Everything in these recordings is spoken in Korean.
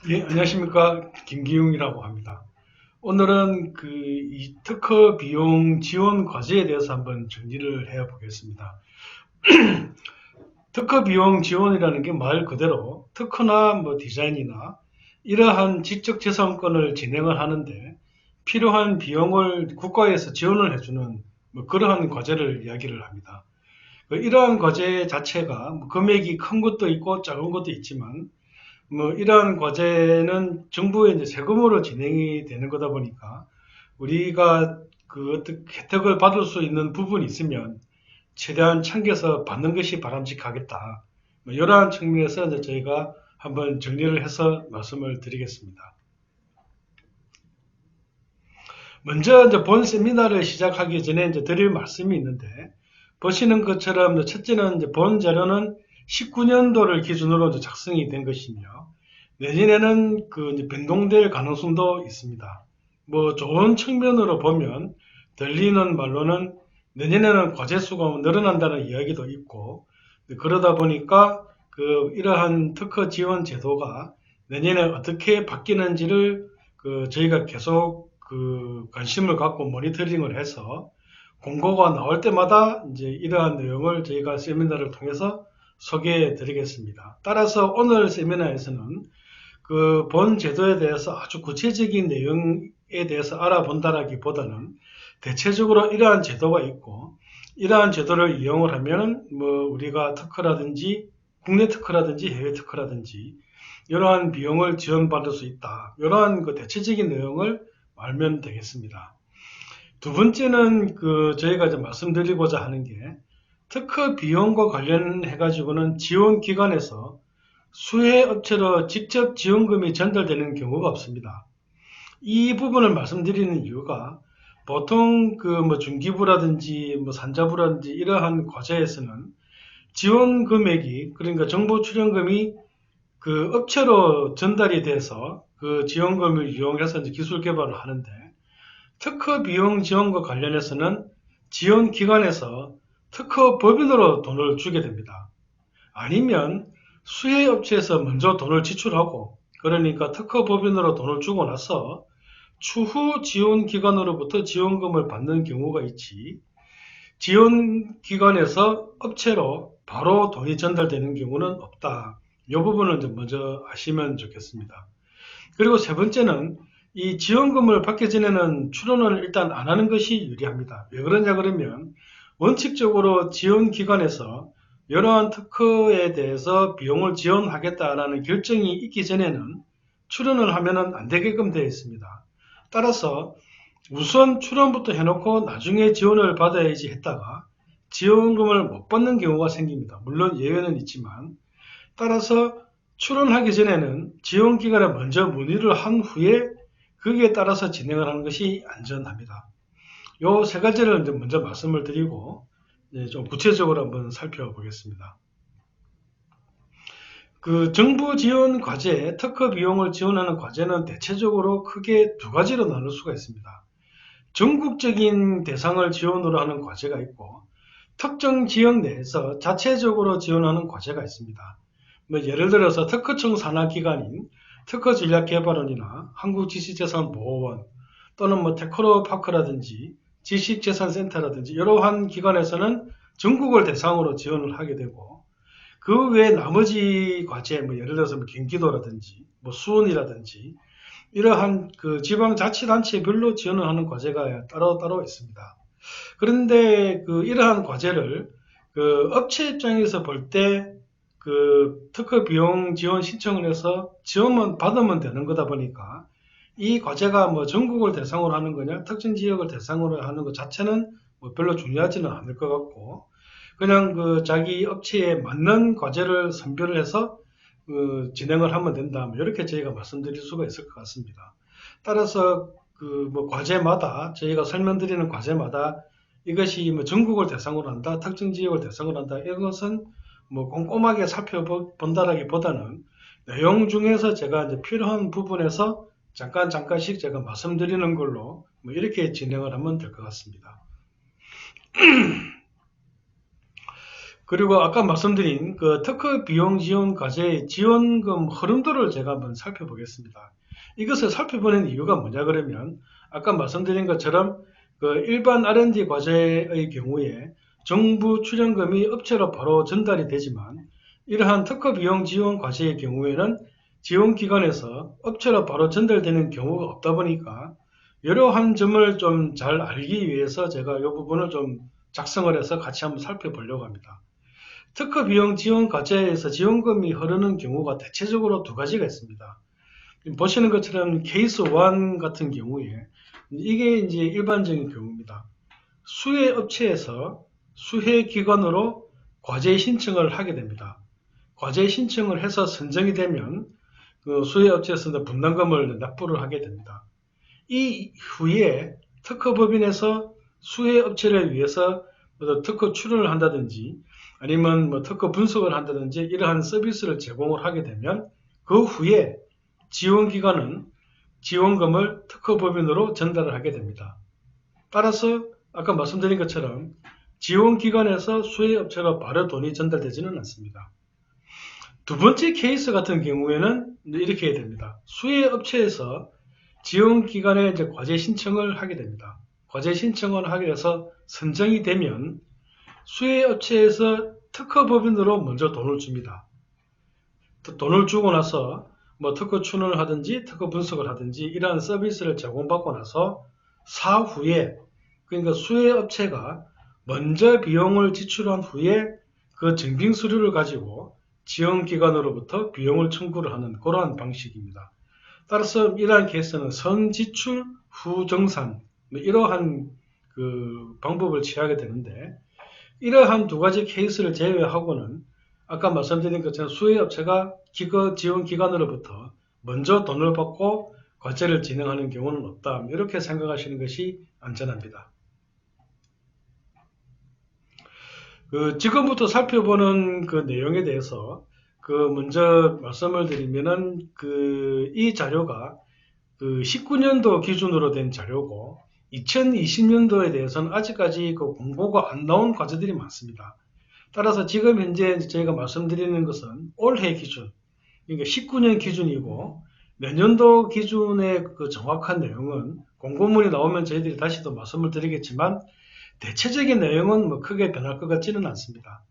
예, 안녕하십니까. 김기웅이라고 합니다. 오늘은 이 특허 비용 지원 과제에 대해서 한번 정리를 해 보겠습니다. 특허 비용 지원이라는 게 말 그대로 특허나 디자인이나 이러한 지적재산권을 진행을 하는데 필요한 비용을 국가에서 지원을 해주는 그러한 과제를 이야기를 합니다. 이러한 과제 자체가 금액이 큰 것도 있고 작은 것도 있지만 이러한 과제는 정부의 이제 세금으로 진행이 되는 거다 보니까 우리가 그 어떤 혜택을 받을 수 있는 부분이 있으면 최대한 챙겨서 받는 것이 바람직하겠다. 이러한 측면에서 이제 저희가 한번 정리를 해서 말씀을 드리겠습니다. 먼저 이제 본 세미나를 시작하기 전에 이제 드릴 말씀이 있는데 보시는 것처럼 첫째는 이제 본 자료는 19년도를 기준으로 이제 작성이 된 것이며 내년에는 이제 변동될 가능성도 있습니다. 좋은 측면으로 보면 들리는 말로는 내년에는 과제 수가 늘어난다는 이야기도 있고 그러다 보니까 이러한 특허 지원 제도가 내년에 어떻게 바뀌는지를 저희가 계속 관심을 갖고 모니터링을 해서 공고가 나올 때마다 이제 이러한 내용을 저희가 세미나를 통해서 소개해 드리겠습니다. 따라서 오늘 세미나에서는 본 제도에 대해서 아주 구체적인 내용에 대해서 알아본다라기보다는 대체적으로 이러한 제도가 있고 이러한 제도를 이용을 하면 우리가 특허라든지 국내 특허라든지 해외 특허라든지 이러한 비용을 지원받을 수 있다. 이러한 대체적인 내용을 알면 되겠습니다. 두 번째는 저희가 이제 말씀드리고자 하는 게 특허 비용과 관련해 가지고는 지원 기관에서 수혜 업체로 직접 지원금이 전달되는 경우가 없습니다. 이 부분을 말씀드리는 이유가 보통 중기부라든지 산자부라든지 이러한 과제에서는 지원 금액이 그러니까 정보 출연금이 업체로 전달이 돼서 그 지원금을 이용해서 이제 기술 개발을 하는데 특허 비용 지원과 관련해서는 지원 기관에서 특허 법인으로 돈을 주게 됩니다. 아니면 수혜업체에서 먼저 돈을 지출하고 그러니까 특허법인으로 돈을 주고 나서 추후 지원기관으로부터 지원금을 받는 경우가 있지 지원기관에서 업체로 바로 돈이 전달되는 경우는 없다. 이 부분은 먼저 아시면 좋겠습니다. 그리고 세 번째는 이 지원금을 받기 전에는 출원을 일단 안 하는 것이 유리합니다. 왜 그러냐 그러면 원칙적으로 지원기관에서 이러한 특허에 대해서 비용을 지원하겠다라는 결정이 있기 전에는 출원을 하면 안 되게끔 되어 있습니다. 따라서 우선 출원부터 해놓고 나중에 지원을 받아야지 했다가 지원금을 못 받는 경우가 생깁니다. 물론 예외는 있지만 따라서 출원하기 전에는 지원기관에 먼저 문의를 한 후에 거기에 따라서 진행을 하는 것이 안전합니다. 요 세 가지를 이제 먼저 말씀을 드리고 좀 구체적으로 한번 살펴보겠습니다. 정부 지원 과제, 특허 비용을 지원하는 과제는 대체적으로 크게 두 가지로 나눌 수가 있습니다. 전국적인 대상을 지원으로 하는 과제가 있고 특정 지역 내에서 자체적으로 지원하는 과제가 있습니다. 예를 들어서 특허청 산하기관인 특허전략개발원이나 한국지식재산보호원 또는 테크노파크라든지 지식재산센터라든지 이러한 기관에서는 전국을 대상으로 지원을 하게 되고 그 외에 나머지 과제 예를 들어서 경기도라든지 수원이라든지 이러한 지방자치단체별로 지원을 하는 과제가 따로 있습니다. 그런데 이러한 과제를 업체 입장에서 볼 때 특허 비용 지원 신청을 해서 지원만 받으면 되는 거다 보니까 이 과제가 전국을 대상으로 하는 거냐 특정 지역을 대상으로 하는 것 자체는 별로 중요하지는 않을 것 같고 그냥 자기 업체에 맞는 과제를 선별을 해서 진행을 하면 된다. 이렇게 저희가 말씀드릴 수가 있을 것 같습니다. 따라서 과제마다 저희가 설명드리는 과제마다 이것이 전국을 대상으로 한다, 특정 지역을 대상으로 한다. 이것은 꼼꼼하게 살펴본다라기보다는 내용 중에서 제가 이제 필요한 부분에서 잠깐씩 제가 말씀드리는 걸로 이렇게 진행을 하면 될 것 같습니다. 그리고 아까 말씀드린 그 특허 비용 지원 과제의 지원금 흐름도를 제가 한번 살펴보겠습니다. 이것을 살펴보는 이유가 뭐냐 그러면 아까 말씀드린 것처럼 그 일반 R&D 과제의 경우에 정부 출연금이 업체로 바로 전달이 되지만 이러한 특허 비용 지원 과제의 경우에는 지원기관에서 업체로 바로 전달되는 경우가 없다 보니까 이러한 점을 좀 잘 알기 위해서 제가 이 부분을 좀 작성을 해서 같이 한번 살펴보려고 합니다. 특허 비용 지원 과제에서 지원금이 흐르는 경우가 대체적으로 두 가지가 있습니다. 보시는 것처럼 케이스 1 같은 경우에 이게 이제 일반적인 경우입니다. 수혜 업체에서 수혜 기관으로 과제 신청을 하게 됩니다. 과제 신청을 해서 선정이 되면 그 수혜 업체에서 분담금을 납부를 하게 됩니다. 이 후에 특허법인에서 수혜 업체를 위해서 특허 출원을 한다든지 아니면 특허 분석을 한다든지 이러한 서비스를 제공을 하게 되면 그 후에 지원기관은 지원금을 특허법인으로 전달을 하게 됩니다. 따라서 아까 말씀드린 것처럼 지원기관에서 수혜업체로 바로 돈이 전달되지는 않습니다. 두 번째 케이스 같은 경우에는 이렇게 해야 됩니다. 수혜업체에서 지원기관에 이제 과제 신청을 하게 됩니다. 과제 신청을 하게 돼서 선정이 되면 수혜업체에서 특허법인으로 먼저 돈을 줍니다. 돈을 주고 나서 특허 출원을 하든지 특허 분석을 하든지 이러한 서비스를 제공받고 나서 사후에 그러니까 수혜업체가 먼저 비용을 지출한 후에 그 증빙 서류를 가지고 지원기관으로부터 비용을 청구를 하는 그러한 방식입니다. 따라서 이러한 케이스는 선지출 후정산 이러한 그 방법을 취하게 되는데 이러한 두 가지 케이스를 제외하고는 아까 말씀드린 것처럼 수혜업체가 지원기관으로부터 먼저 돈을 받고 과제를 진행하는 경우는 없다. 이렇게 생각하시는 것이 안전합니다. 지금부터 살펴보는 그 내용에 대해서 먼저 말씀을 드리면은 이 자료가 19년도 기준으로 된 자료고 2020년도에 대해서는 아직까지 공고가 안 나온 과제들이 많습니다. 따라서 지금 현재 저희가 말씀드리는 것은 올해 기준, 그러니까 19년 기준이고 내년도 기준의 정확한 내용은 공고문이 나오면 저희들이 다시 또 말씀을 드리겠지만 대체적인 내용은 크게 변할 것 같지는 않습니다.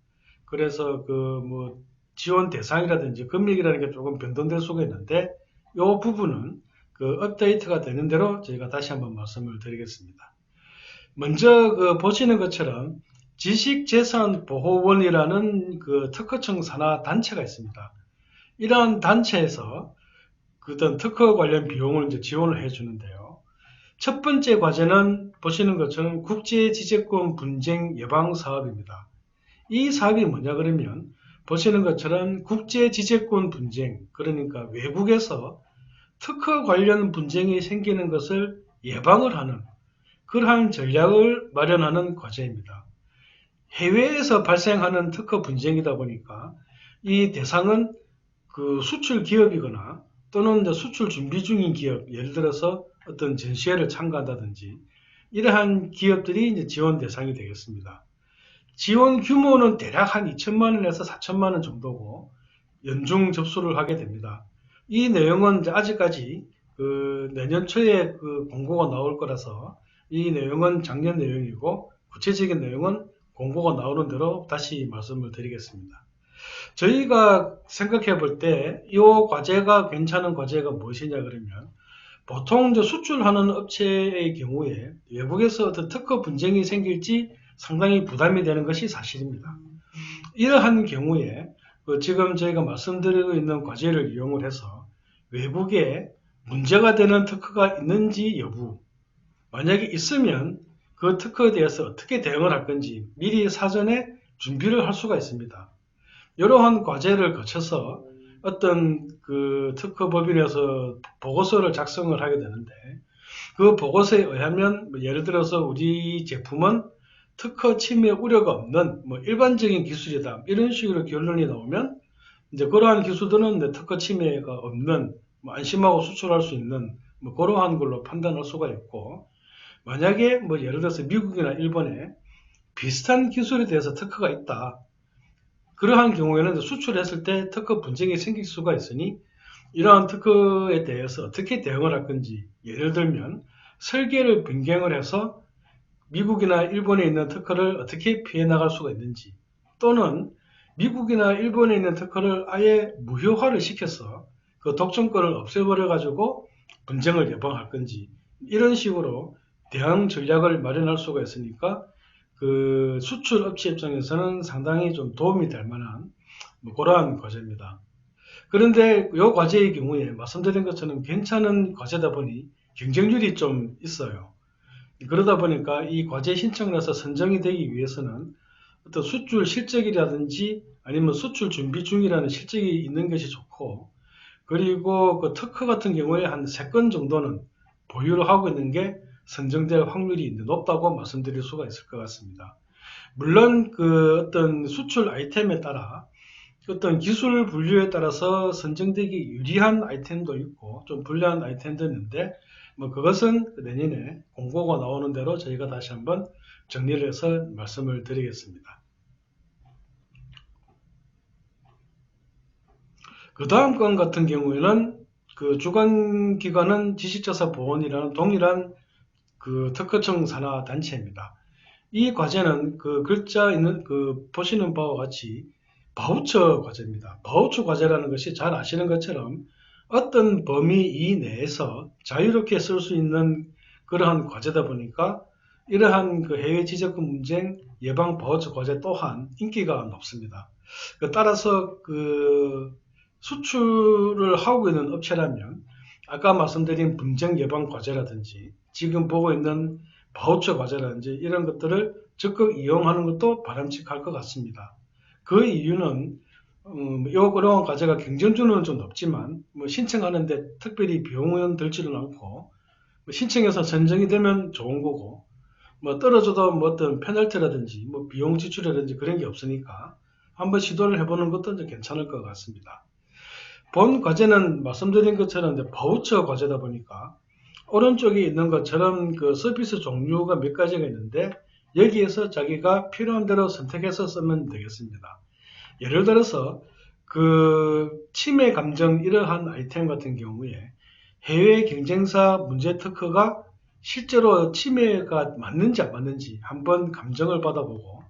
그래서 지원 대상이라든지 금액이라는 게 조금 변동될 수가 있는데 이 부분은 업데이트가 되는 대로 저희가 다시 한번 말씀을 드리겠습니다. 먼저 보시는 것처럼 지식재산보호원이라는 특허청 산하 단체가 있습니다. 이러한 단체에서 어떤 특허 관련 비용을 이제 지원을 해주는데요. 첫 번째 과제는 보시는 것처럼 국제지재권 분쟁 예방 사업입니다. 이 사업이 뭐냐 그러면 보시는 것처럼 국제지재권 분쟁, 그러니까 외국에서 특허 관련 분쟁이 생기는 것을 예방을 하는 그러한 전략을 마련하는 과제입니다. 해외에서 발생하는 특허 분쟁이다 보니까 이 대상은 수출 기업이거나 또는 수출 준비 중인 기업, 예를 들어서 어떤 전시회를 참가한다든지 이러한 기업들이 이제 지원 대상이 되겠습니다. 지원 규모는 대략 한 2천만 원에서 4천만 원 정도고 연중 접수를 하게 됩니다. 이 내용은 이제 아직까지 내년 초에 공고가 나올 거라서 이 내용은 작년 내용이고 구체적인 내용은 공고가 나오는 대로 다시 말씀을 드리겠습니다. 저희가 생각해 볼 때 이 과제가 괜찮은 과제가 무엇이냐 그러면 보통 이제 수출하는 업체의 경우에 외국에서 어떤 특허 분쟁이 생길지 상당히 부담이 되는 것이 사실입니다. 이러한 경우에 지금 저희가 말씀드리고 있는 과제를 이용을 해서 외국에 문제가 되는 특허가 있는지 여부, 만약에 있으면 그 특허에 대해서 어떻게 대응을 할 건지 미리 사전에 준비를 할 수가 있습니다. 이러한 과제를 거쳐서 어떤 특허법인에서 보고서를 작성을 하게 되는데 그 보고서에 의하면 예를 들어서 우리 제품은 특허 침해 우려가 없는 일반적인 기술이다 이런 식으로 결론이 나오면 이제 그러한 기술들은 특허 침해가 없는 안심하고 수출할 수 있는 그러한 걸로 판단할 수가 있고 만약에 예를 들어서 미국이나 일본에 비슷한 기술에 대해서 특허가 있다. 그러한 경우에는 수출했을 때 특허 분쟁이 생길 수가 있으니 이러한 특허에 대해서 어떻게 대응을 할 건지, 예를 들면 설계를 변경을 해서 미국이나 일본에 있는 특허를 어떻게 피해 나갈 수가 있는지, 또는 미국이나 일본에 있는 특허를 아예 무효화를 시켜서 그 독점권을 없애버려 가지고 분쟁을 예방할 건지, 이런 식으로 대응 전략을 마련할 수가 있으니까 그 수출 업체 입장에서는 상당히 좀 도움이 될 만한 그러한 과제입니다. 그런데 이 과제의 경우에 말씀드린 것처럼 괜찮은 과제다 보니 경쟁률이 좀 있어요. 그러다 보니까 이 과제 신청을 해서 선정이 되기 위해서는 어떤 수출 실적이라든지 아니면 수출 준비 중이라는 실적이 있는 것이 좋고, 그리고 그 특허 같은 경우에 한 3건 정도는 보유를 하고 있는 게 선정될 확률이 높다고 말씀드릴 수가 있을 것 같습니다. 물론 그 어떤 수출 아이템에 따라 어떤 기술 분류에 따라서 선정되기 유리한 아이템도 있고 좀 불리한 아이템도 있는데, 뭐 그것은 내년에 공고가 나오는 대로 저희가 다시 한번 정리를 해서 말씀을 드리겠습니다. 그 다음 건 같은 경우에는 그 주관기관은 지식자산보호원이라는 동일한 그 특허청 산하 단체입니다. 이 과제는 그 글자 있는 그 보시는 바와 같이 바우처 과제입니다. 바우처 과제라는 것이 잘 아시는 것처럼 어떤 범위 이내에서 자유롭게 쓸 수 있는 그러한 과제다 보니까 이러한 그 해외 지적금 분쟁 예방 바우처 과제 또한 인기가 높습니다. 따라서 그 수출을 하고 있는 업체라면 아까 말씀드린 분쟁 예방 과제라든지 지금 보고 있는 바우처 과제라든지 이런 것들을 적극 이용하는 것도 바람직할 것 같습니다. 그 이유는 이런 과제가 경쟁률은 좀 높지만 뭐 신청하는데 특별히 비용은 들지는 않고, 뭐 신청해서 선정이 되면 좋은 거고, 뭐 떨어져도 뭐 어떤 페널티라든지 뭐 비용 지출이라든지 그런 게 없으니까 한번 시도를 해보는 것도 이제 괜찮을 것 같습니다. 본 과제는 말씀드린 것처럼 이제 바우처 과제다 보니까 오른쪽에 있는 것처럼 그 서비스 종류가 몇 가지가 있는데 여기에서 자기가 필요한 대로 선택해서 쓰면 되겠습니다. 예를 들어서 그 치매 감정 이러한 아이템 같은 경우에 해외 경쟁사 문제 특허가 실제로 치매가 맞는지 안 맞는지 한번 감정을 받아보고,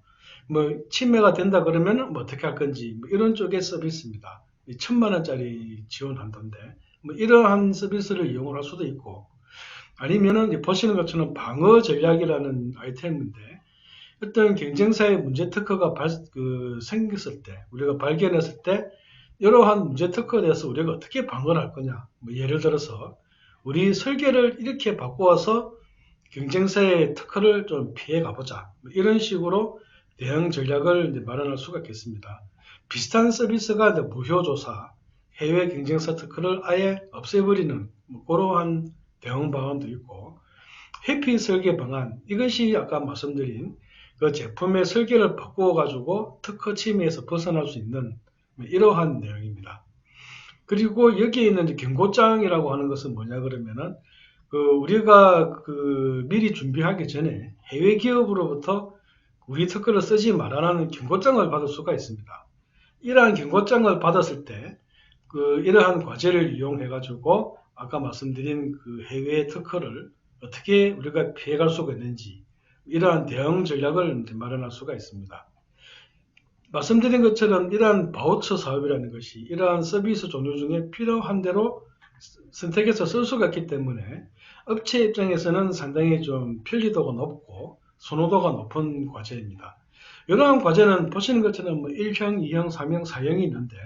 뭐 치매가 된다 그러면 뭐 어떻게 할 건지 뭐 이런 쪽의 서비스입니다. 1,000만 원짜리 지원한다는데 뭐 이러한 서비스를 이용을 할 수도 있고, 아니면은 보시는 것처럼 방어 전략이라는 아이템인데 어떤 경쟁사의 문제 특허가 생겼을 때, 우리가 발견했을 때 이러한 문제 특허에 대해서 우리가 어떻게 방어를 할 거냐. 뭐 예를 들어서 우리 설계를 이렇게 바꾸어서 경쟁사의 특허를 좀 피해 가보자. 뭐 이런 식으로 대응 전략을 이제 마련할 수가 있겠습니다. 비슷한 서비스가 이제 무효조사, 해외 경쟁사 특허를 아예 없애버리는 뭐 그러한 대응 방안도 있고, 회피 설계 방안, 이것이 아까 말씀드린 그 제품의 설계를 바꾸어 가지고 특허 침해에서 벗어날 수 있는 이러한 내용입니다. 그리고 여기에 있는 경고장이라고 하는 것은 뭐냐 그러면은 그 우리가 그 미리 준비하기 전에 해외 기업으로부터 우리 특허를 쓰지 말라는 경고장을 받을 수가 있습니다. 이러한 경고장을 받았을 때 그 이러한 과제를 이용해 가지고 아까 말씀드린 그 해외 특허를 어떻게 우리가 피해갈 수가 있는지 이러한 대응 전략을 마련할 수가 있습니다. 말씀드린 것처럼 이러한 바우처 사업이라는 것이 이러한 서비스 종류 중에 필요한 대로 선택해서 쓸 수가 있기 때문에 업체 입장에서는 상당히 좀 편리도가 높고 선호도가 높은 과제입니다. 이러한 과제는 보시는 것처럼 뭐 1형, 2형, 3형, 4형이 있는데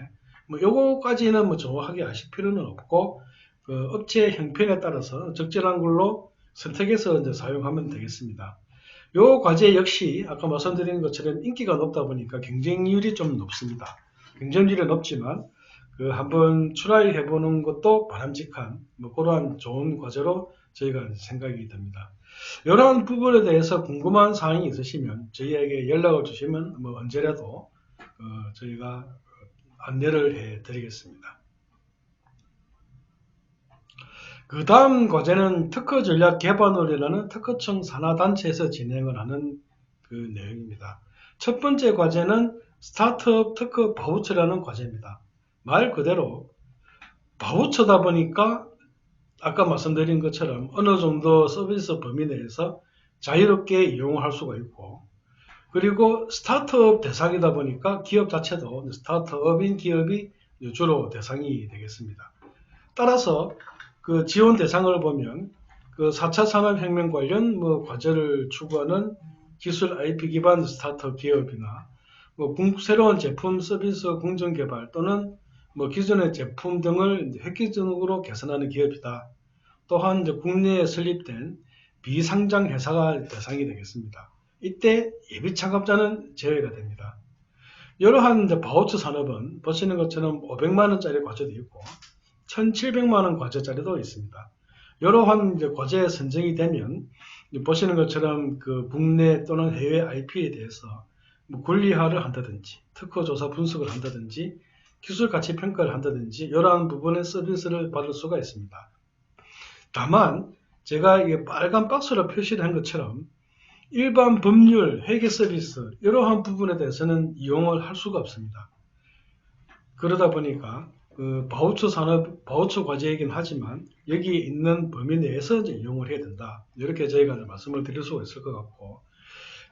뭐 요거까지는 뭐 정확하게 아실 필요는 없고 그 업체 형편에 따라서 적절한 걸로 선택해서 이제 사용하면 되겠습니다. 요 과제 역시 아까 말씀드린 것처럼 인기가 높다 보니까 경쟁률이 좀 높습니다. 경쟁률이 높지만 그 한번 트라이 해보는 것도 바람직한 뭐 그러한 좋은 과제로 저희가 생각이 됩니다. 이러한 부분에 대해서 궁금한 사항이 있으시면 저희에게 연락을 주시면 뭐 언제라도 저희가 안내를 해 드리겠습니다. 그 다음 과제는 특허 전략 개발원이라는 특허청 산하단체에서 진행을 하는 그 내용입니다. 첫 번째 과제는 스타트업 특허 바우처라는 과제입니다. 말 그대로 바우처다 보니까 아까 말씀드린 것처럼 어느 정도 서비스 범위 내에서 자유롭게 이용을 할 수가 있고, 그리고 스타트업 대상이다 보니까 기업 자체도 스타트업인 기업이 주로 대상이 되겠습니다. 따라서 그 지원 대상을 보면 그 4차 산업혁명 관련 과제를 추구하는 기술 IP 기반 스타트업 기업이나 새로운 제품 서비스 공정 개발 또는 기존의 제품 등을 획기적으로 개선하는 기업이다. 또한 국내에 설립된 비상장 회사가 대상이 되겠습니다. 이때 예비 창업자는 제외가 됩니다. 이러한 바우처 산업은 보시는 것처럼 500만원짜리 과제도 있고 1700만원 과제짜리도 있습니다. 이러한 과제에 선정이 되면 보시는 것처럼 그 국내 또는 해외 IP에 대해서 권리화를 한다든지 특허조사 분석을 한다든지 기술 가치 평가를 한다든지 이러한 부분의 서비스를 받을 수가 있습니다. 다만 제가 이게 빨간 박스로 표시를 한 것처럼 일반 법률, 회계 서비스 이러한 부분에 대해서는 이용을 할 수가 없습니다. 그러다 보니까 그 바우처 산업, 바우처 과제이긴 하지만 여기에 있는 범위 내에서 이제 이용을 해야 된다. 이렇게 저희가 말씀을 드릴 수가 있을 것 같고,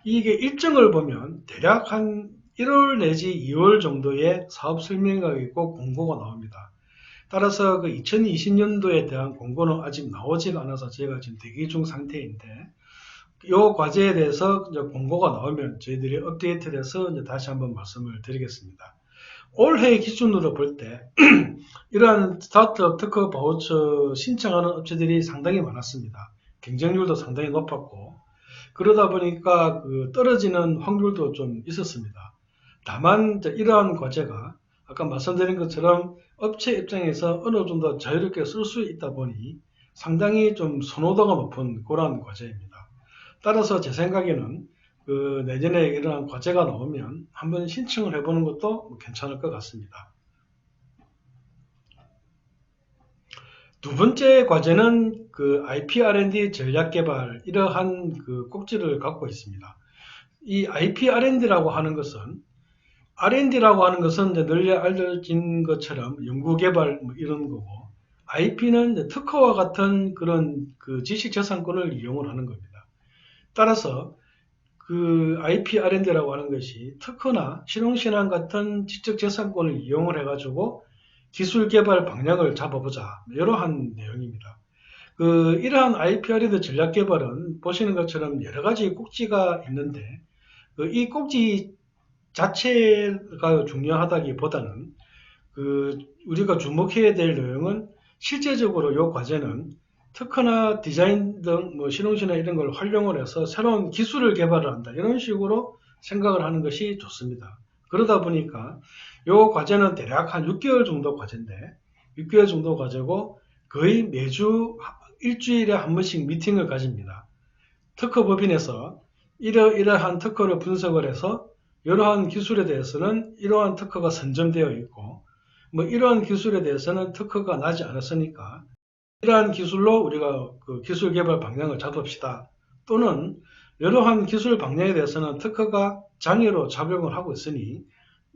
이게 일정을 보면 대략 한 1월 내지 2월 정도의 사업 설명회가 있고 공고가 나옵니다. 따라서 그 2020년도에 대한 공고는 아직 나오지가 않아서 저희가 지금 대기 중 상태인데, 이 과제에 대해서 이제 공고가 나오면 저희들이 업데이트돼서 이제 다시 한번 말씀을 드리겠습니다. 올해 기준으로 볼 때 이러한 스타트업 특허 바우처 신청하는 업체들이 상당히 많았습니다. 경쟁률도 상당히 높았고, 그러다 보니까 그 떨어지는 확률도 좀 있었습니다. 다만 이러한 과제가 아까 말씀드린 것처럼 업체 입장에서 어느 정도 자유롭게 쓸 수 있다 보니 상당히 좀 선호도가 높은 그러한 과제입니다. 따라서 제 생각에는 그 내년에 이러한 과제가 나오면 한번 신청을 해보는 것도 괜찮을 것 같습니다. 두 번째 과제는 그 IP R&D 전략 개발 이러한 그 꼭지를 갖고 있습니다. 이 IP R&D라고 하는 것은 이제 널리 알려진 것처럼 연구 개발 이런 거고, IP는 이제 특허와 같은 그런 그 지식 재산권을 이용을 하는 겁니다. 따라서 그 IP R&D라고 하는 것이 특허나 실용신안 같은 지적 재산권을 이용을 해가지고 기술 개발 방향을 잡아보자, 이러한 내용입니다. 이러한 IP R&D 전략 개발은 보시는 것처럼 여러 가지 꼭지가 있는데, 이 꼭지 자체가 중요하다기보다는 우리가 주목해야 될 내용은 실제적으로 이 과제는 특허나 디자인 등 실용시나 이런 걸 활용을 해서 새로운 기술을 개발을 한다, 이런 식으로 생각을 하는 것이 좋습니다. 그러다 보니까 이 과제는 대략 한 6개월 정도 과제인데, 6개월 정도 과제고 거의 매주 일주일에 한 번씩 미팅을 가집니다. 특허법인에서 이러한 특허를 분석을 해서 이러한 기술에 대해서는 이러한 특허가 선정되어 있고, 이러한 기술에 대해서는 특허가 나지 않았으니까 이러한 기술로 우리가 그 기술 개발 방향을 잡읍시다. 또는 이러한 기술 방향에 대해서는 특허가 장애로 작용을 하고 있으니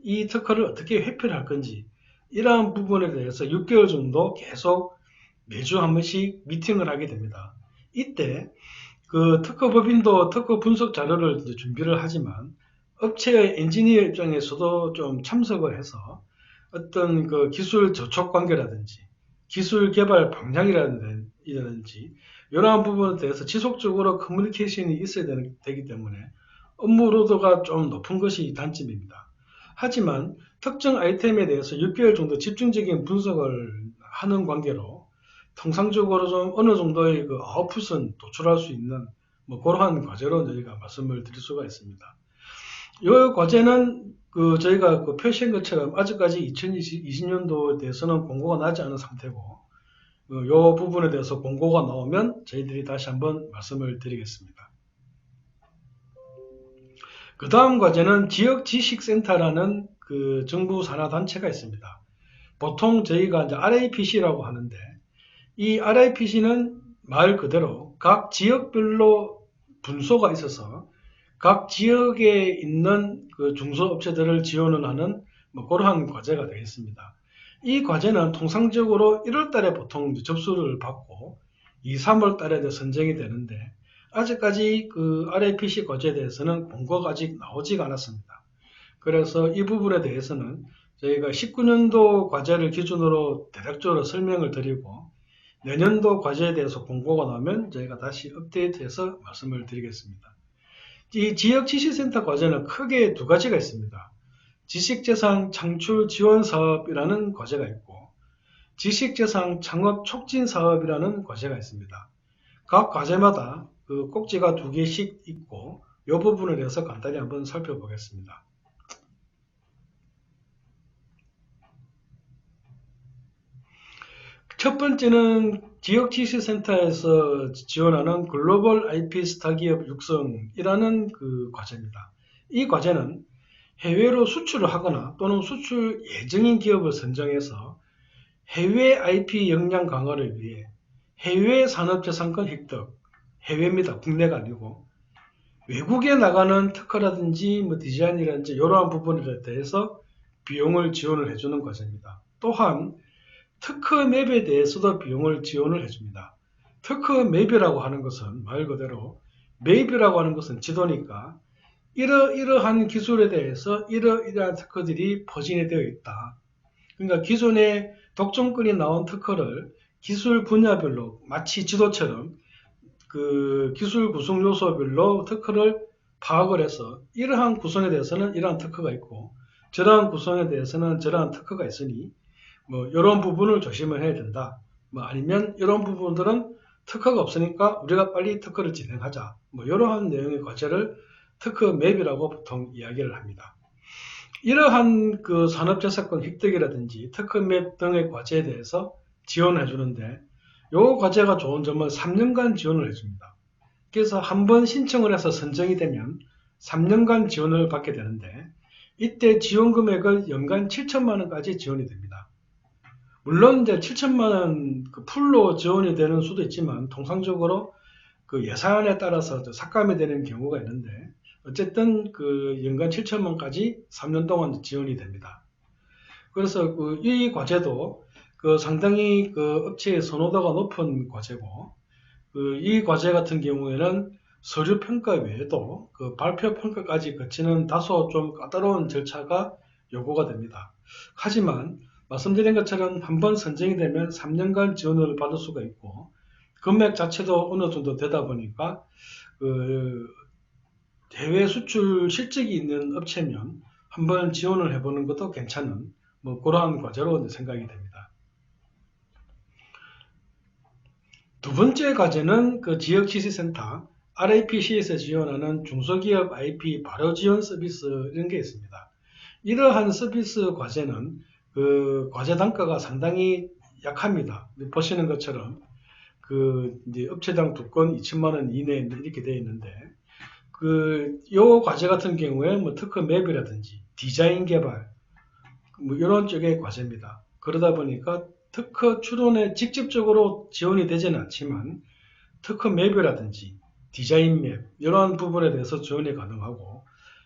이 특허를 어떻게 회피를 할 건지, 이러한 부분에 대해서 6개월 정도 계속 매주 한 번씩 미팅을 하게 됩니다. 이때 그 특허법인도 특허 분석 자료를 이제 준비를 하지만 업체의 엔지니어 입장에서도 좀 참석을 해서 어떤 그 기술 저촉 관계라든지 기술 개발 방향이라든지 이러한 부분에 대해서 지속적으로 커뮤니케이션이 있어야 되기 때문에 업무로드가 좀 높은 것이 단점입니다. 하지만 특정 아이템에 대해서 6개월 정도 집중적인 분석을 하는 관계로 통상적으로 좀 어느 정도의 그 아웃풋은 도출할 수 있는 그러한 과제로 저희가 말씀을 드릴 수가 있습니다. 이 과제는 저희가 표시한 것처럼 아직까지 2020년도에 대해서는 공고가 나지 않은 상태고, 이 부분에 대해서 공고가 나오면 저희들이 다시 한번 말씀을 드리겠습니다. 그 다음 과제는 지역지식센터라는 그 정부 산하단체가 있습니다. 보통 저희가 이제 RIPC라고 하는데, 이 RIPC는 말 그대로 각 지역별로 분소가 있어서 각 지역에 있는 그 중소업체들을 지원을 하는 뭐 그러한 과제가 되겠습니다. 이 과제는 통상적으로 1월 달에 보통 접수를 받고 2, 3월 달에 선정이 되는데 아직까지 그 RAPC 과제에 대해서는 공고가 아직 나오지가 않았습니다. 그래서 이 부분에 대해서는 저희가 19년도 과제를 기준으로 대략적으로 설명을 드리고 내년도 과제에 대해서 공고가 나오면 저희가 다시 업데이트해서 말씀을 드리겠습니다. 이 지역지시센터 과제는 크게 두 가지가 있습니다. 지식재산 창출 지원 사업이라는 과제가 있고 지식재산 창업 촉진 사업이라는 과제가 있습니다. 각 과제마다 그 꼭지가 두 개씩 있고 이 부분에 대해서 간단히 한번 살펴보겠습니다. 첫 번째는 지역지시센터에서 지원하는 글로벌 IP 스타 기업 육성이라는 그 과제입니다. 이 과제는 해외로 수출을 하거나 또는 수출 예정인 기업을 선정해서 해외 IP 역량 강화를 위해 해외 산업재산권 획득, 해외입니다. 국내가 아니고 외국에 나가는 특허라든지 뭐 디자인이라든지 이러한 부분에 대해서 비용을 지원을 해주는 과제입니다. 또한 특허 맵에 대해서도 비용을 지원을 해줍니다. 특허 맵이라고 하는 것은 말 그대로 맵이라고 하는 것은 지도니까 이러이러한 기술에 대해서 이러이러한 특허들이 포진이 되어 있다. 그러니까 기존에 독점권이 나온 특허를 기술 분야별로 마치 지도처럼 그 기술 구성 요소별로 특허를 파악을 해서 이러한 구성에 대해서는 이러한 특허가 있고 저러한 구성에 대해서는 저러한 특허가 있으니 뭐 이런 부분을 조심을 해야 된다. 뭐 아니면 이런 부분들은 특허가 없으니까 우리가 빨리 특허를 진행하자. 뭐 이러한 내용의 과제를 특허 맵이라고 보통 이야기를 합니다. 이러한 그 산업재산권 획득이라든지 특허 맵 등의 과제에 대해서 지원해 주는데 이 과제가 좋은 점은 3년간 지원을 해줍니다. 그래서 한번 신청을 해서 선정이 되면 3년간 지원을 받게 되는데 이때 지원 금액을 연간 7천만 원까지 지원이 됩니다. 물론 이제 7천만 원 그 풀로 지원이 되는 수도 있지만 통상적으로 그 예산에 따라서 삭감이 되는 경우가 있는데 어쨌든 그 연간 7천만 원까지 3년 동안 지원이 됩니다. 그래서 그 이 과제도 그 상당히 그 업체의 선호도가 높은 과제고 그 이 과제 같은 경우에는 서류 평가 외에도 그 발표 평가까지 거치는 다소 좀 까다로운 절차가 요구가 됩니다. 하지만 말씀드린 것처럼 한번 선정이 되면 3년간 지원을 받을 수가 있고 금액 자체도 어느 정도 되다 보니까 그 해외 수출 실적이 있는 업체면 한번 지원을 해보는 것도 괜찮은 뭐 그러한 과제로 생각이 됩니다. 두 번째 과제는 그 지역지시센터 RAPC에서 지원하는 중소기업 IP 바로 지원 서비스 이런 게 있습니다. 이러한 서비스 과제는 그 과제 단가가 상당히 약합니다. 보시는 것처럼 그 이제 업체당 두 건 2천만 원 이내에 이렇게 되어 있는데 요 과제 같은 경우에 뭐 특허 맵이라든지 디자인 개발 뭐 이런 쪽의 과제입니다. 그러다 보니까 특허 출원에 직접적으로 지원이 되지는 않지만 특허 맵이라든지 디자인 맵 이런 부분에 대해서 지원이 가능하고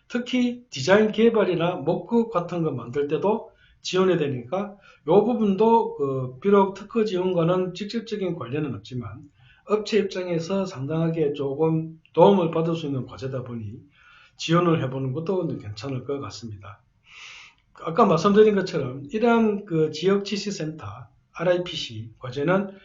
특히 디자인 개발이나 목록 같은 거 만들 때도 지원이 되니까 이 부분도 그 비록 특허 지원과는 직접적인 관련은 없지만 업체 입장에서 상당하게 조금 도움을 받을 수 있는 과제다 보니 지원을 해보는 것도 괜찮을 것 같습니다. 아까 말씀드린 것처럼 이러한 그 지역지시센터 RIPC 과제는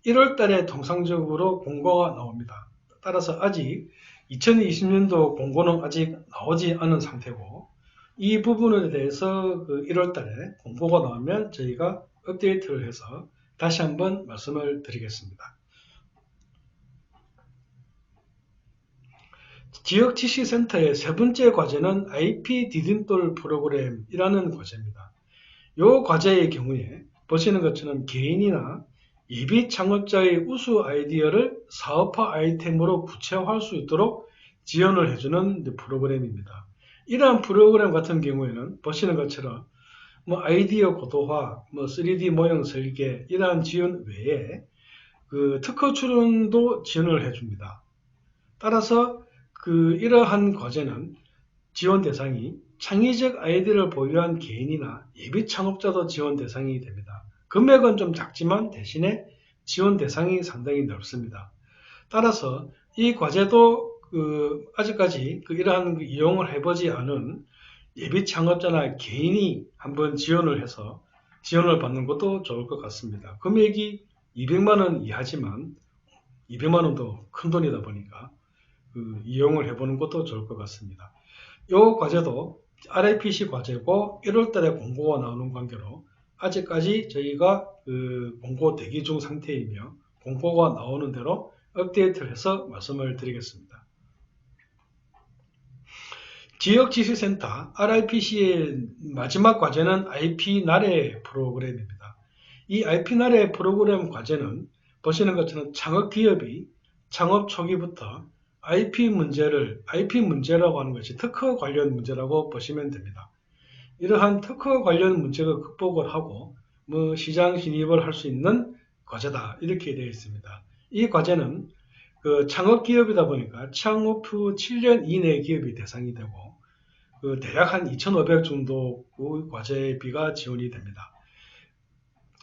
1월 달에 통상적으로 공고가 나옵니다. 따라서 아직 2020년도 공고는 아직 나오지 않은 상태고 이 부분에 대해서 그 1월 달에 공고가 나오면 저희가 업데이트를 해서 다시 한번 말씀을 드리겠습니다. 지역지시센터의 세 번째 과제는 IP 디딤돌 프로그램이라는 과제입니다. 이 과제의 경우에 보시는 것처럼 개인이나 예비 창업자의 우수 아이디어를 사업화 아이템으로 구체화할 수 있도록 지원을 해주는 프로그램입니다. 이러한 프로그램 같은 경우에는 보시는 것처럼 뭐 아이디어 고도화, 뭐 3D 모형 설계 이러한 지원 외에 그 특허 출원도 지원을 해줍니다. 따라서 이러한 과제는 지원 대상이 창의적 아이디어를 보유한 개인이나 예비 창업자도 지원 대상이 됩니다. 금액은 좀 작지만 대신에 지원 대상이 상당히 넓습니다. 따라서 이 과제도 아직까지 이러한 이용을 해보지 않은 예비 창업자나 개인이 한번 지원을 해서 지원을 받는 것도 좋을 것 같습니다. 금액이 200만 원 이하지만 200만 원도 큰 돈이다 보니까 이용을 해보는 것도 좋을 것 같습니다. 이 과제도 RIPC 과제고 1월 달에 공고가 나오는 관계로 아직까지 저희가 공고 대기 중 상태이며 공고가 나오는 대로 업데이트를 해서 말씀을 드리겠습니다. 지역지식센터 RIPC의 마지막 과제는 IP 나래 프로그램입니다. 이 IP 나래 프로그램 과제는 보시는 것처럼 창업기업이 창업 초기부터 IP 문제라고 하는 것이 특허 관련 문제라고 보시면 됩니다. 이러한 특허 관련 문제를 극복을 하고 시장 진입을 할 수 있는 과제다 이렇게 되어 있습니다. 이 과제는 창업 기업이다 보니까 창업 후 7년 이내 기업이 대상이 되고 대략 한 2,500 정도 과제비가 지원이 됩니다.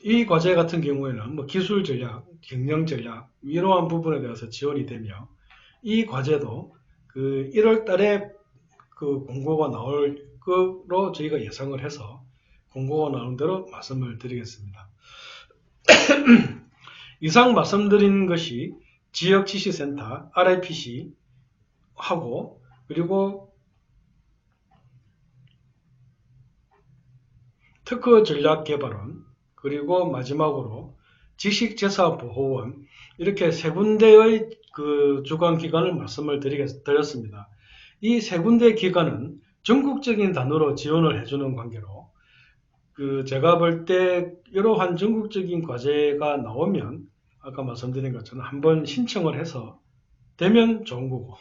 이 과제 같은 경우에는 기술 전략, 경영 전략 이러한 부분에 대해서 지원이 되며 이 과제도 1월 달에 공고가 나올 거로 저희가 예상을 해서 공고가 나오는 대로 말씀을 드리겠습니다. 이상 말씀드린 것이 지역지식센터 RIPC 하고 그리고 특허 전략 개발원 그리고 마지막으로 지식재산보호원 이렇게 세 군데의 주관 기관을 말씀을 드렸습니다. 이 세 군데 기관은 전국적인 단어로 지원을 해주는 관계로 제가 볼 때 이러한 전국적인 과제가 나오면 아까 말씀드린 것처럼 한번 신청을 해서 되면 좋은 거고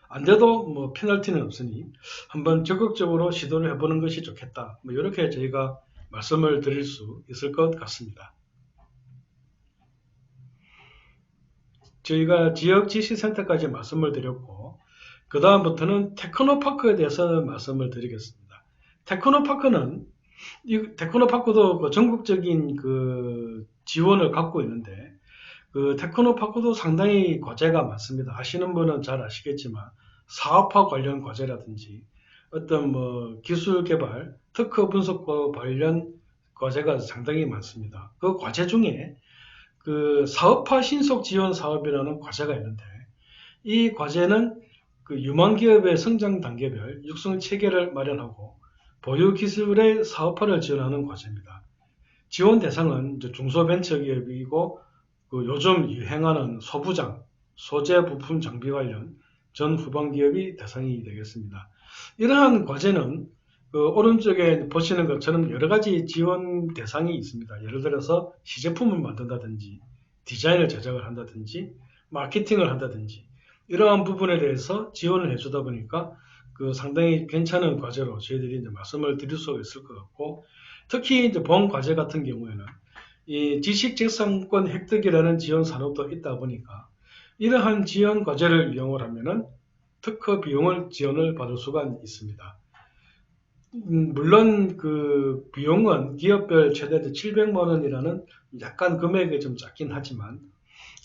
안 돼도 페널티는 없으니 한번 적극적으로 시도를 해보는 것이 좋겠다. 이렇게 저희가 말씀을 드릴 수 있을 것 같습니다. 저희가 지역지식센터까지 말씀을 드렸고 그 다음부터는 테크노파크에 대해서 말씀을 드리겠습니다. 테크노파크도 전국적인 지원을 갖고 있는데 테크노파크도 상당히 과제가 많습니다. 아시는 분은 잘 아시겠지만 사업화 관련 과제라든지 어떤 기술 개발, 특허 분석과 관련 과제가 상당히 많습니다. 그 과제 중에 사업화 신속 지원 사업이라는 과제가 있는데 이 과제는 유망 기업의 성장 단계별 육성 체계를 마련하고 보유 기술의 사업화를 지원하는 과제입니다. 지원 대상은 중소벤처기업이고 요즘 유행하는 소부장, 소재 부품 장비 관련 전 후반 기업이 대상이 되겠습니다. 이러한 과제는 오른쪽에 보시는 것처럼 여러 가지 지원 대상이 있습니다. 예를 들어서 시제품을 만든다든지 디자인을 제작을 한다든지 마케팅을 한다든지 이러한 부분에 대해서 지원을 해주다 보니까 상당히 괜찮은 과제로 저희들이 말씀을 드릴 수 있을 것 같고 특히 본 과제 같은 경우에는 이 지식재산권 획득이라는 지원 산업도 있다 보니까 이러한 지원 과제를 이용을 하면은 특허 비용을 지원을 받을 수가 있습니다. 물론 비용은 기업별 최대 700만 원이라는 약간 금액이 좀 작긴 하지만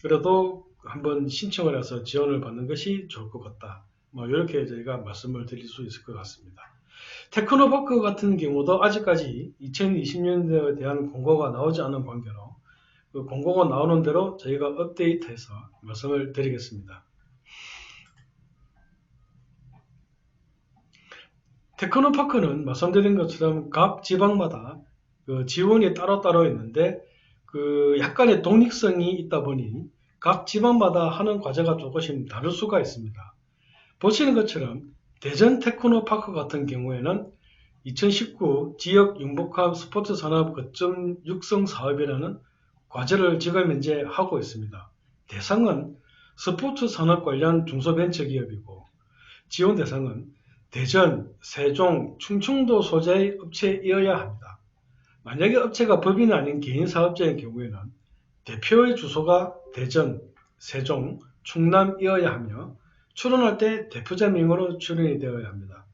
그래도 한번 신청을 해서 지원을 받는 것이 좋을 것 같다. 이렇게 저희가 말씀을 드릴 수 있을 것 같습니다. 테크노파크 같은 경우도 아직까지 2020년도에 대한 공고가 나오지 않은 관계로 공고가 나오는 대로 저희가 업데이트해서 말씀을 드리겠습니다. 테크노파크는 말씀드린 것처럼 각 지방마다 지원이 따로따로 있는데 약간의 독립성이 있다 보니 각 지방마다 하는 과제가 조금씩 다를 수가 있습니다. 보시는 것처럼 대전 테크노파크 같은 경우에는 2019 지역 융복합 스포츠 산업 거점 육성 사업이라는 과제를 지금 현재 하고 있습니다. 대상은 스포츠 산업 관련 중소벤처기업이고 지원 대상은 대전, 세종, 충청도 소재의 업체이어야 합니다. 만약에 업체가 법인이 아닌 개인 사업자의 경우에는 대표의 주소가 대전, 세종, 충남이어야 하며 출원할 때 대표자 명의로 출원이 되어야 합니다.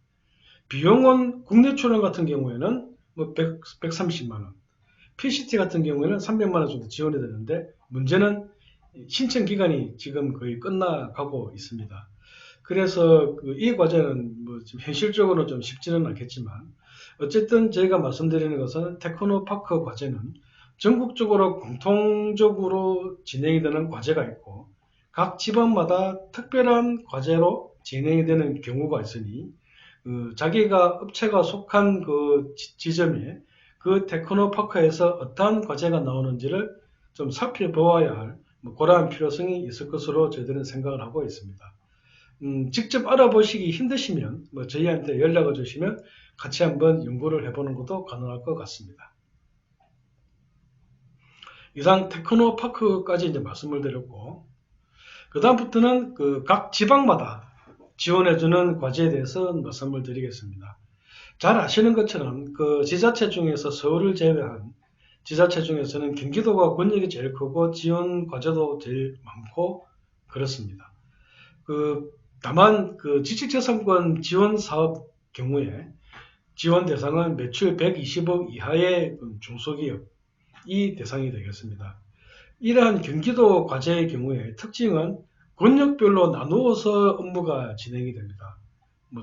비용은 국내 출원 같은 경우에는 뭐 130만원, PCT 같은 경우에는 300만원 정도 지원이 되는데 문제는 신청 기간이 지금 거의 끝나가고 있습니다. 그래서 이 과제는 뭐 지금 현실적으로 좀 쉽지는 않겠지만 어쨌든 저희가 말씀드리는 것은 테크노파크 과제는 전국적으로 공통적으로 진행이 되는 과제가 있고 각 지방마다 특별한 과제로 진행이 되는 경우가 있으니 자기가 업체가 속한 그 지점에 그 테크노파크에서 어떠한 과제가 나오는지를 좀 살펴보아야 할 그러한 필요성이 있을 것으로 저희들은 생각을 하고 있습니다. 직접 알아보시기 힘드시면 저희한테 연락을 주시면 같이 한번 연구를 해보는 것도 가능할 것 같습니다. 이상 테크노파크까지 이제 말씀을 드렸고 그 다음부터는 각 지방마다 지원해주는 과제에 대해서 말씀을 드리겠습니다. 잘 아시는 것처럼 그 지자체 중에서 서울을 제외한 지자체 중에서는 경기도가 권역이 제일 크고 지원 과제도 제일 많고 그렇습니다. 다만 지식재산권 지원 사업 경우에 지원 대상은 매출 120억 이하의 중소기업이 대상이 되겠습니다. 이러한 경기도 과제의 경우에 특징은 권역별로 나누어서 업무가 진행이 됩니다.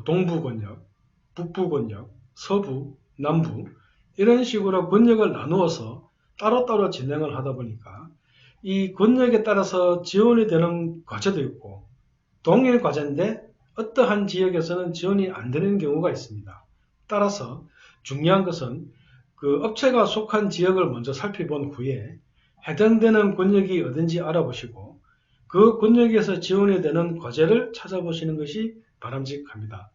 동부 권역, 북부 권역, 서부, 남부 이런 식으로 권역을 나누어서 따로따로 진행을 하다 보니까 이 권역에 따라서 지원이 되는 과제도 있고 동일 과제인데 어떠한 지역에서는 지원이 안 되는 경우가 있습니다. 따라서 중요한 것은 그 업체가 속한 지역을 먼저 살펴본 후에 해당되는 권역이 어딘지 알아보시고 그 권역에서 지원이 되는 과제를 찾아보시는 것이 바람직합니다.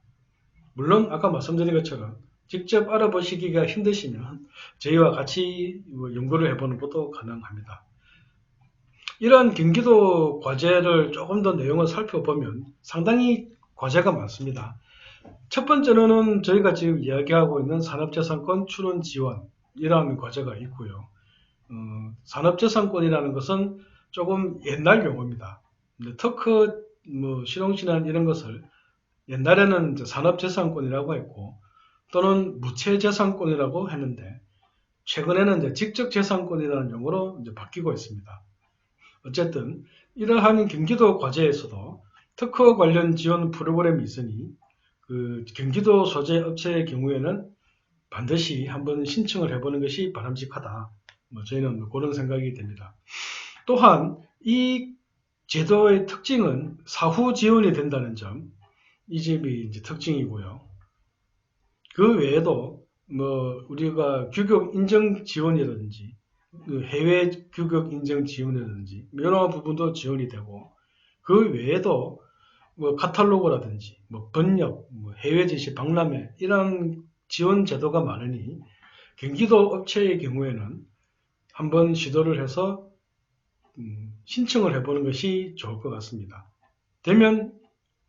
물론 아까 말씀드린 것처럼 직접 알아보시기가 힘드시면 저희와 같이 연구를 해보는 것도 가능합니다. 이러한 경기도 과제를 조금 더 내용을 살펴보면 상당히 과제가 많습니다. 첫 번째로는 저희가 지금 이야기하고 있는 산업재산권 출원 지원이라는 과제가 있고요. 산업재산권이라는 것은 조금 옛날 용어입니다. 특허, 실용신안 이런 것을 옛날에는 산업재산권이라고 했고 또는 무채재산권이라고 했는데 최근에는 이제 직접재산권이라는 용어로 이제 바뀌고 있습니다. 어쨌든 이러한 경기도 과제에서도 특허 관련 지원 프로그램이 있으니 그 경기도 소재 업체의 경우에는 반드시 한번 신청을 해보는 것이 바람직하다. 저희는 그런 생각이 됩니다. 또한 이 제도의 특징은 사후 지원이 된다는 점, 이 점이 이제 특징이고요. 그 외에도 우리가 규격 인정 지원이라든지 해외 규격 인정 지원이라든지 이런 부분도 지원이 되고 그 외에도 카탈로그라든지 번역, 해외 지시 박람회 이런 지원 제도가 많으니 경기도 업체의 경우에는 한번 시도를 해서 신청을 해보는 것이 좋을 것 같습니다. 되면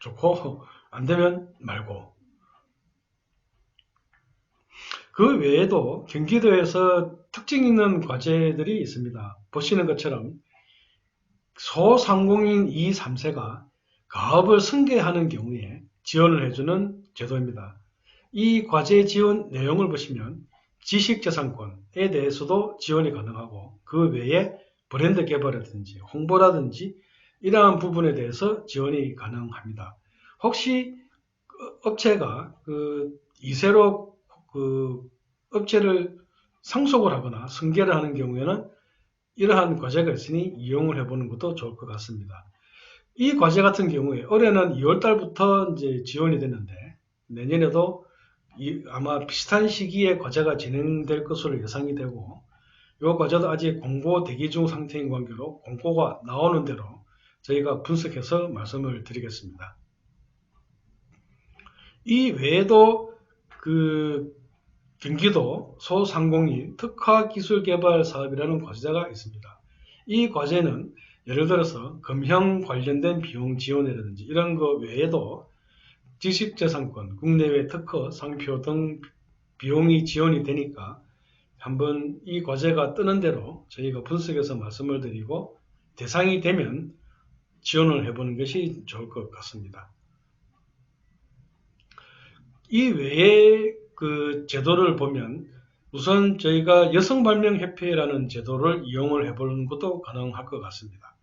좋고 안 되면 말고. 그 외에도 경기도에서 특징 있는 과제들이 있습니다. 보시는 것처럼 소상공인 2, 3세가 가업을 승계하는 경우에 지원을 해주는 제도입니다. 이 과제 지원 내용을 보시면 지식재산권에 대해서도 지원이 가능하고 그 외에 브랜드 개발이라든지 홍보라든지 이러한 부분에 대해서 지원이 가능합니다. 혹시 업체가 2세로 업체를 상속을 하거나 승계를 하는 경우에는 이러한 과제가 있으니 이용을 해보는 것도 좋을 것 같습니다. 이 과제 같은 경우에 올해는 2월달부터 이제 지원이 됐는데 내년에도 아마 비슷한 시기에 과제가 진행될 것으로 예상이 되고 이 과제도 아직 공고 대기 중 상태인 관계로 공고가 나오는 대로 저희가 분석해서 말씀을 드리겠습니다. 이 외에도 경기도 소상공인 특화기술개발 사업이라는 과제가 있습니다. 이 과제는 예를 들어서 금형 관련된 비용 지원이라든지 이런 거 외에도 지식재산권, 국내외 특허, 상표 등 비용이 지원이 되니까 한번 이 과제가 뜨는 대로 저희가 분석해서 말씀을 드리고 대상이 되면 지원을 해보는 것이 좋을 것 같습니다. 이 외에 그 제도를 보면 우선 저희가 여성발명협회라는 제도를 이용을 해보는 것도 가능할 것 같습니다.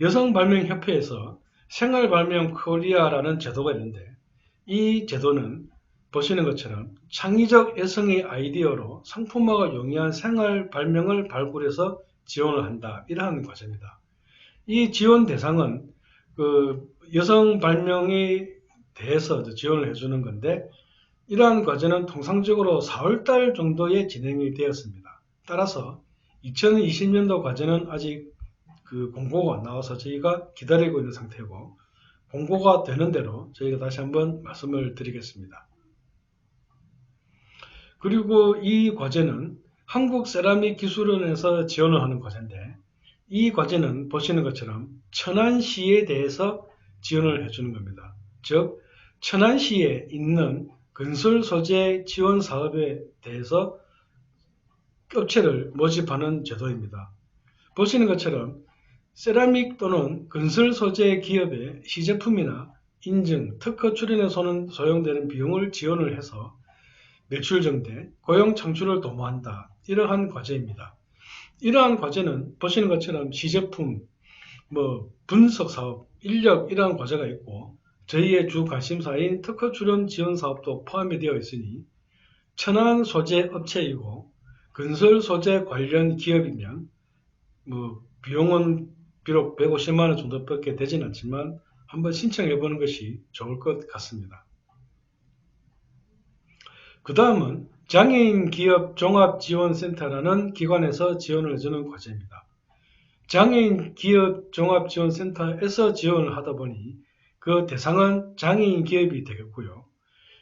여성발명협회에서 생활발명 코리아라는 제도가 있는데 이 제도는 보시는 것처럼 창의적 여성의 아이디어로 상품화가 용이한 생활 발명을 발굴해서 지원을 한다. 이러한 과제입니다. 이 지원 대상은 그 여성 발명에 대해서 지원을 해주는 건데 이러한 과제는 통상적으로 4월달 정도에 진행이 되었습니다. 따라서 2020년도 과제는 아직 그 공고가 안 나와서 저희가 기다리고 있는 상태고 공고가 되는 대로 저희가 다시 한번 말씀을 드리겠습니다. 그리고 이 과제는 한국세라믹기술원에서 지원을 하는 과제인데 이 과제는 보시는 것처럼 천안시에 대해서 지원을 해주는 겁니다. 즉 천안시에 있는 건설 소재 지원 사업에 대해서 업체를 모집하는 제도입니다. 보시는 것처럼 세라믹 또는 건설 소재 기업의 시제품이나 인증, 특허 출원에 소용되는 비용을 지원을 해서 매출 증대, 고용 창출을 도모한다. 이러한 과제입니다. 이러한 과제는 보시는 것처럼 시제품, 분석 사업, 인력 이러한 과제가 있고 저희의 주 관심사인 특허 출원 지원 사업도 포함이 되어 있으니 천안 소재 업체이고 건설 소재 관련 기업이면 비용은 비록 150만 원 정도밖에 되진 않지만 한번 신청해 보는 것이 좋을 것 같습니다. 그 다음은 장애인 기업 종합지원센터라는 기관에서 지원을 해주는 과제입니다. 장애인 기업 종합지원센터에서 지원을 하다 보니 그 대상은 장애인 기업이 되겠고요.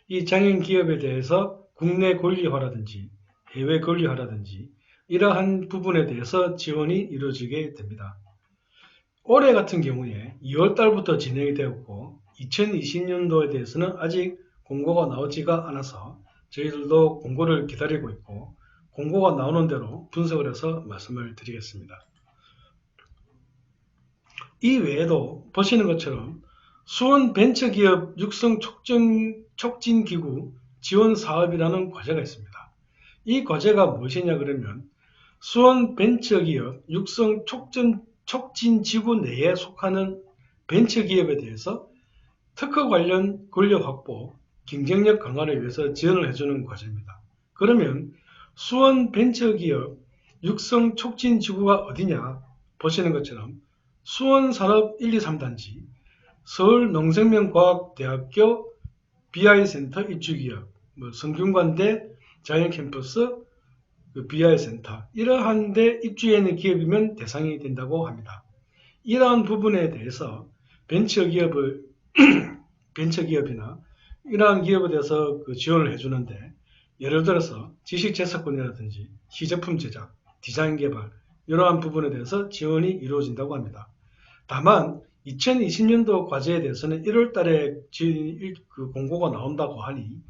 이 장애인 기업에 대해서 국내 권리화라든지 해외 권리화라든지 이러한 부분에 대해서 지원이 이루어지게 됩니다. 올해 같은 경우에 2월 달부터 진행이 되었고 2020년도에 대해서는 아직 공고가 나오지가 않아서 저희들도 공고를 기다리고 있고 공고가 나오는 대로 분석을 해서 말씀을 드리겠습니다. 이 외에도 보시는 것처럼 수원 벤처기업 육성 촉진기구 지원 사업이라는 과제가 있습니다. 이 과제가 무엇이냐 그러면 수원 벤처기업 육성 촉진지구 내에 속하는 벤처기업에 대해서 특허 관련 권력 확보, 경쟁력 강화를 위해서 지원을 해주는 과제입니다. 그러면 수원 벤처기업 육성 촉진지구가 어디냐 보시는 것처럼 수원산업 1, 2, 3단지, 서울농생명과학대학교 BI센터 입주기업, 성균관대 자연캠퍼스 BI센터 이러한 데 입주해 있는 기업이면 대상이 된다고 합니다. 이러한 부분에 대해서 벤처기업이나 이러한 기업에 대해서 지원을 해주는데 예를 들어서 지식재산권이라든지 시제품 제작, 디자인 개발 이러한 부분에 대해서 지원이 이루어진다고 합니다. 다만 2020년도 과제에 대해서는 1월 달에 공고가 나온다고 하니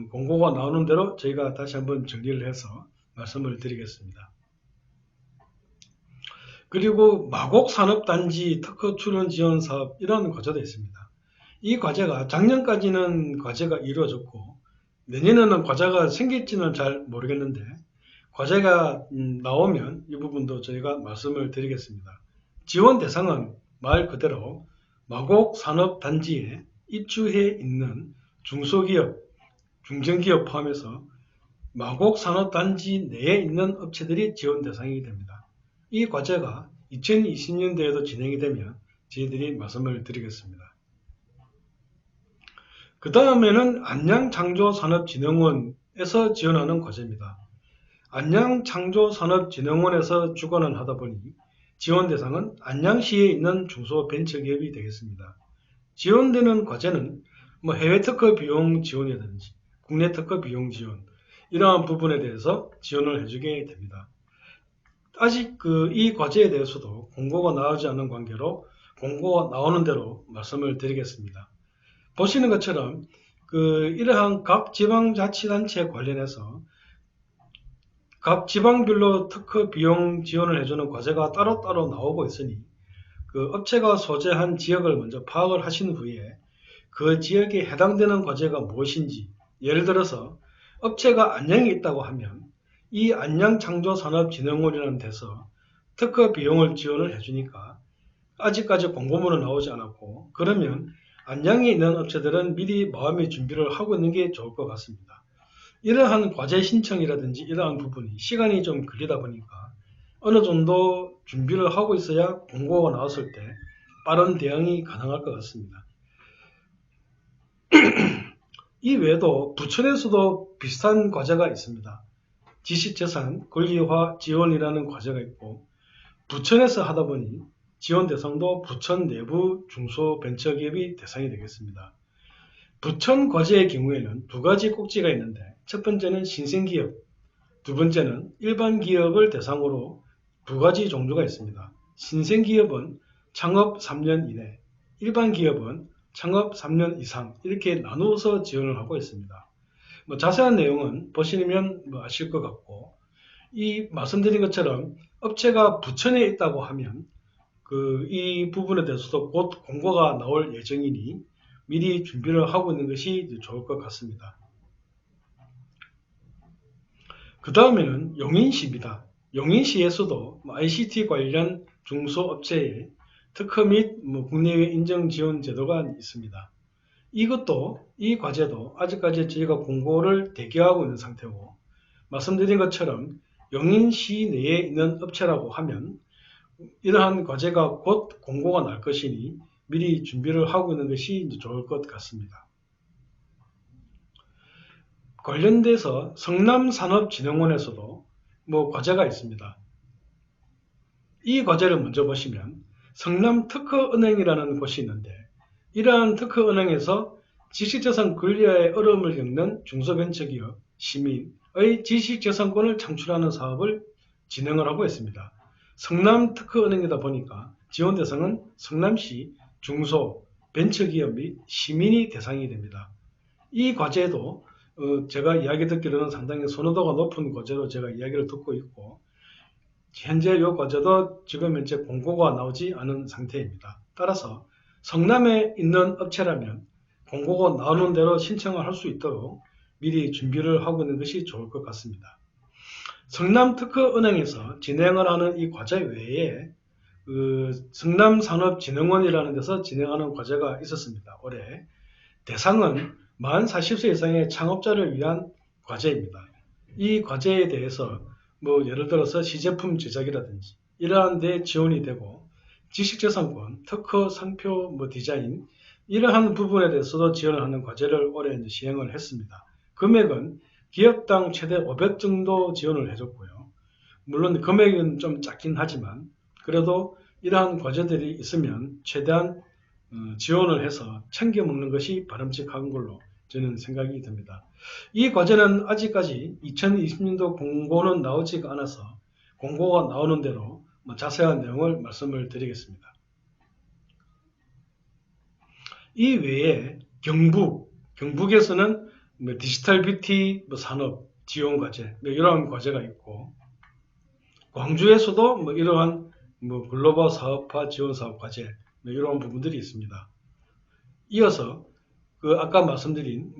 공고가 나오는 대로 저희가 다시 한번 정리를 해서 말씀을 드리겠습니다. 그리고 마곡산업단지 특허 출원 지원 사업 이런 과제도 있습니다. 이 과제가 작년까지는 과제가 이루어졌고 내년에는 과제가 생길지는 잘 모르겠는데 과제가 나오면 이 부분도 저희가 말씀을 드리겠습니다. 지원 대상은 말 그대로 마곡산업단지에 입주해 있는 중소기업, 중견기업 포함해서 마곡산업단지 내에 있는 업체들이 지원 대상이 됩니다. 이 과제가 2020년도에도 진행이 되면 저희들이 말씀을 드리겠습니다. 그 다음에는 안양창조산업진흥원에서 지원하는 과제입니다. 안양창조산업진흥원에서 주관을 하다 보니 지원 대상은 안양시에 있는 중소벤처기업이 되겠습니다. 지원되는 과제는 해외 특허 비용 지원이라든지 국내 특허 비용 지원 이러한 부분에 대해서 지원을 해주게 됩니다. 아직 이 과제에 대해서도 공고가 나오지 않는 관계로 공고가 나오는 대로 말씀을 드리겠습니다. 보시는 것처럼 이러한 각 지방자치단체 관련해서 각 지방별로 특허 비용 지원을 해주는 과제가 따로따로 나오고 있으니 그 업체가 소재한 지역을 먼저 파악을 하신 후에 그 지역에 해당되는 과제가 무엇인지, 예를 들어서 업체가 안양에 있다고 하면 이 안양창조산업진흥원이라는 데서 특허 비용을 지원을 해주니까 아직까지 공고문은 나오지 않았고, 그러면 안양에 있는 업체들은 미리 마음의 준비를 하고 있는 게 좋을 것 같습니다. 이러한 과제 신청이라든지 이러한 부분이 시간이 좀 걸리다 보니까 어느 정도 준비를 하고 있어야 공고가 나왔을 때 빠른 대응이 가능할 것 같습니다. 이 외에도 부천에서도 비슷한 과제가 있습니다. 지식재산 권리화 지원이라는 과제가 있고, 부천에서 하다 보니 지원 대상도 부천 내부 중소벤처기업이 대상이 되겠습니다. 부천 과제의 경우에는 두 가지 꼭지가 있는데, 첫 번째는 신생기업, 두 번째는 일반 기업을 대상으로 두 가지 종류가 있습니다. 신생기업은 창업 3년 이내, 일반 기업은 창업 3년 이상, 이렇게 나누어서 지원을 하고 있습니다. 자세한 내용은 보시면 아실 것 같고, 이 말씀드린 것처럼 업체가 부천에 있다고 하면 이 부분에 대해서도 곧 공고가 나올 예정이니 미리 준비를 하고 있는 것이 좋을 것 같습니다. 그 다음에는 용인시입니다. 용인시에서도 ICT 관련 중소업체의 특허 및 국내외 인정 지원 제도가 있습니다. 이 과제도 아직까지 저희가 공고를 대기하고 있는 상태고, 말씀드린 것처럼 용인시 내에 있는 업체라고 하면 이러한 과제가 곧 공고가 날 것이니 미리 준비를 하고 있는 것이 좋을 것 같습니다. 관련돼서 성남산업진흥원에서도 과제가 있습니다. 이 과제를 먼저 보시면 성남특허은행이라는 곳이 있는데, 이러한 특허은행에서 지식재산 권리화의 어려움을 겪는 중소벤처기업, 시민의 지식재산권을 창출하는 사업을 진행을 하고 있습니다. 성남특허은행이다 보니까 지원 대상은 성남시 중소, 벤처기업 및 시민이 대상이 됩니다. 이 과제도 제가 이야기 듣기로는 상당히 선호도가 높은 과제로 제가 이야기를 듣고 있고, 현재 이 과제도 지금 현재 공고가 나오지 않은 상태입니다. 따라서 성남에 있는 업체라면 공고가 나오는 대로 신청을 할 수 있도록 미리 준비를 하고 있는 것이 좋을 것 같습니다. 성남특허은행에서 진행을 하는 이 과제 외에 성남산업진흥원이라는 데서 진행하는 과제가 있었습니다. 올해 대상은 만 40세 이상의 창업자를 위한 과제입니다. 이 과제에 대해서 예를 들어서 시제품 제작이라든지 이러한 데 지원이 되고, 지식재산권, 특허, 상표, 디자인 이러한 부분에 대해서도 지원을 하는 과제를 올해 시행을 했습니다. 금액은 기업당 최대 500 정도 지원을 해줬고요. 물론 금액은 좀 작긴 하지만 그래도 이러한 과제들이 있으면 최대한 지원을 해서 챙겨 먹는 것이 바람직한 걸로 저는 생각이 듭니다. 이 과제는 아직까지 2020년도 공고는 나오지가 않아서 공고가 나오는 대로 자세한 내용을 말씀을 드리겠습니다. 이 외에 경북에서는 디지털 뷰티 산업 지원 과제 이러한 과제가 있고, 광주에서도 이러한 글로벌 사업화 지원 사업 과제 이러한 부분들이 있습니다. 이어서 아까 말씀드린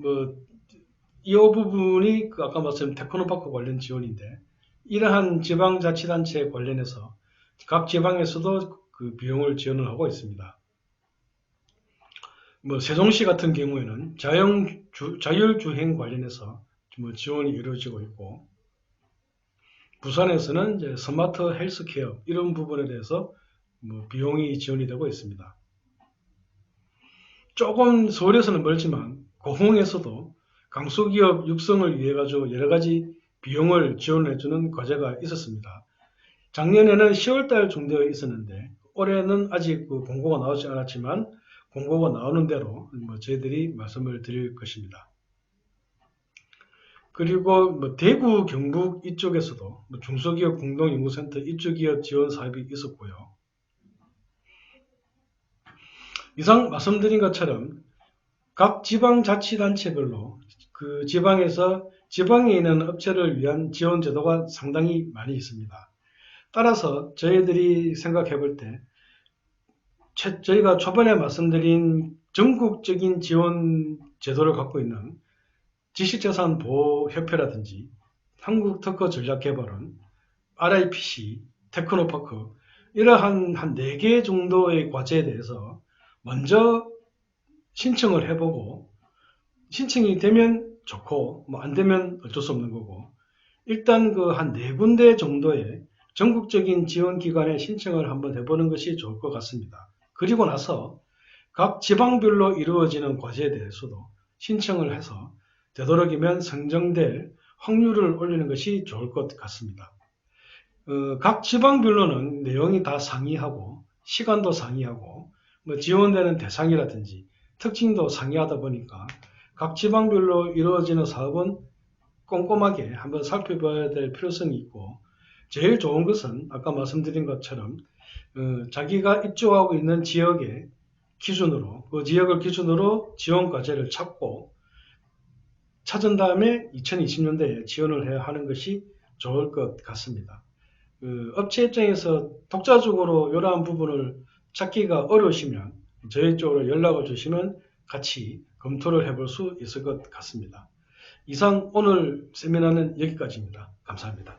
이 부분이 아까 말씀드린 테크노파크 관련 지원인데, 이러한 지방자치단체 관련해서 각 지방에서도 그 비용을 지원을 하고 있습니다. 세종시 같은 경우에는 자율주행 관련해서 지원이 이루어지고 있고, 부산에서는 이제 스마트 헬스케어 이런 부분에 대해서 비용이 지원이 되고 있습니다. 조금 서울에서는 멀지만 고흥에서도 강소기업 육성을 위해 가지고 여러 가지 비용을 지원해주는 과제가 있었습니다. 작년에는 10월달 정도에 있었는데 올해는 아직 공고가 나오지 않았지만 공고가 나오는 대로 저희들이 말씀을 드릴 것입니다. 그리고 대구, 경북 이쪽에서도 중소기업 공동연구센터 입주기업 지원 사업이 있었고요. 이상 말씀드린 것처럼 각 지방자치단체별로 그 지방에서 지방에 있는 업체를 위한 지원 제도가 상당히 많이 있습니다. 따라서 저희들이 생각해 볼 때 저희가 초반에 말씀드린 전국적인 지원 제도를 갖고 있는 지식재산보호협회라든지 한국특허전략개발원, RIPC, 테크노파크 이러한 한 4개 정도의 과제에 대해서 먼저 신청을 해보고 신청이 되면 좋고 뭐 안 되면 어쩔 수 없는 거고 일단 그 한 4군데 정도의 전국적인 지원기관에 신청을 한번 해보는 것이 좋을 것 같습니다. 그리고 나서 각 지방별로 이루어지는 과제에 대해서도 신청을 해서 되도록이면 선정될 확률을 올리는 것이 좋을 것 같습니다. 각 지방별로는 내용이 다 상이하고 시간도 상이하고 뭐 지원되는 대상이라든지 특징도 상이하다 보니까 각 지방별로 이루어지는 사업은 꼼꼼하게 한번 살펴봐야 될 필요성이 있고 제일 좋은 것은 아까 말씀드린 것처럼 자기가 입주하고 있는 지역의 기준으로 그 지역을 기준으로 지원 과제를 찾은 다음에 2020년대에 지원을 해야 하는 것이 좋을 것 같습니다. 업체 입장에서 독자적으로 이러한 부분을 찾기가 어려우시면 저희 쪽으로 연락을 주시면 같이 검토를 해볼 수 있을 것 같습니다. 이상 오늘 세미나는 여기까지입니다. 감사합니다.